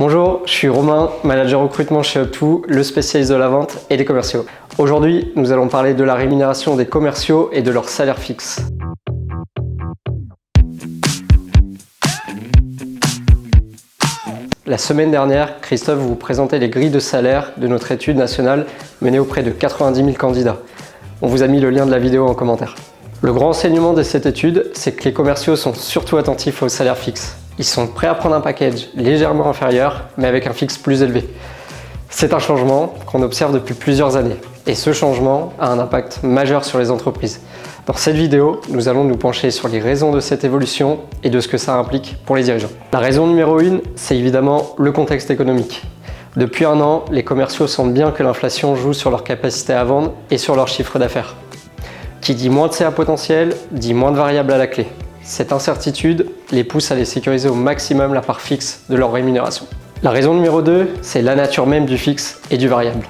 Bonjour, je suis Romain, manager recrutement chez Up2, le spécialiste de la vente et des commerciaux. Aujourd'hui, nous allons parler de la rémunération des commerciaux et de leur salaire fixe. La semaine dernière, Christophe vous présentait les grilles de salaire de notre étude nationale menée auprès de 90 000 candidats. On vous a mis le lien de la vidéo en commentaire. Le grand enseignement de cette étude, c'est que les commerciaux sont surtout attentifs au salaire fixe. Ils sont prêts à prendre un package légèrement inférieur, mais avec un fixe plus élevé. C'est un changement qu'on observe depuis plusieurs années. Et ce changement a un impact majeur sur les entreprises. Dans cette vidéo, nous allons nous pencher sur les raisons de cette évolution et de ce que ça implique pour les dirigeants. La raison numéro 1, c'est évidemment le contexte économique. Depuis un an, les commerciaux sentent bien que l'inflation joue sur leur capacité à vendre et sur leur chiffre d'affaires. Qui dit moins de CA potentiel, dit moins de variables à la clé. Cette incertitude les pousse à les sécuriser au maximum la part fixe de leur rémunération. La raison numéro 2, c'est la nature même du fixe et du variable.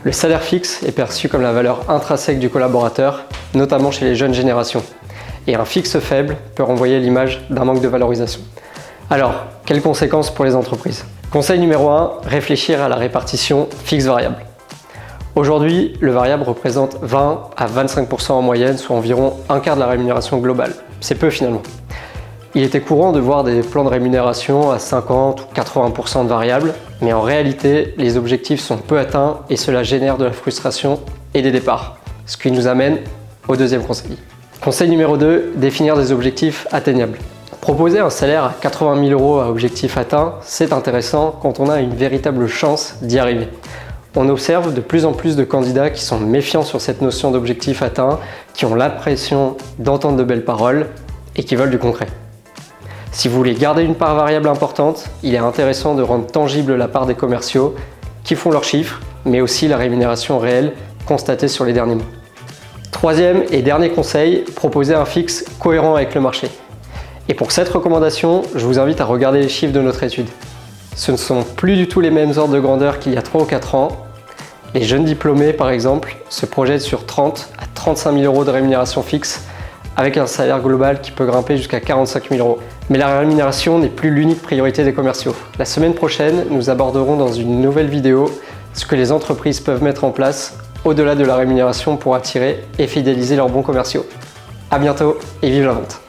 Le salaire fixe est perçu comme la valeur intrinsèque du collaborateur, notamment chez les jeunes générations. Et un fixe faible peut renvoyer l'image d'un manque de valorisation. Alors, quelles conséquences pour les entreprises? Conseil numéro 1, réfléchir à la répartition fixe-variable. Aujourd'hui, le variable représente 20 à 25% en moyenne, soit environ un quart de la rémunération globale. C'est peu finalement. Il était courant de voir des plans de rémunération à 50 ou 80% de variables, mais en réalité, les objectifs sont peu atteints et cela génère de la frustration et des départs. Ce qui nous amène au deuxième conseil. Conseil numéro 2, définir des objectifs atteignables. Proposer un salaire à 80 000 € à objectif atteint, c'est intéressant quand on a une véritable chance d'y arriver. On observe de plus en plus de candidats qui sont méfiants sur cette notion d'objectif atteint, qui ont l'impression d'entendre de belles paroles et qui veulent du concret. Si vous voulez garder une part variable importante, il est intéressant de rendre tangible la part des commerciaux qui font leurs chiffres, mais aussi la rémunération réelle constatée sur les derniers mois. Troisième et dernier conseil, proposer un fixe cohérent avec le marché. Et pour cette recommandation, je vous invite à regarder les chiffres de notre étude. Ce ne sont plus du tout les mêmes ordres de grandeur qu'il y a 3 ou 4 ans. Les jeunes diplômés, par exemple, se projettent sur 30 à 35 000 € de rémunération fixe avec un salaire global qui peut grimper jusqu'à 45 000 €. Mais la rémunération n'est plus l'unique priorité des commerciaux. La semaine prochaine, nous aborderons dans une nouvelle vidéo ce que les entreprises peuvent mettre en place au-delà de la rémunération pour attirer et fidéliser leurs bons commerciaux. À bientôt et vive la vente!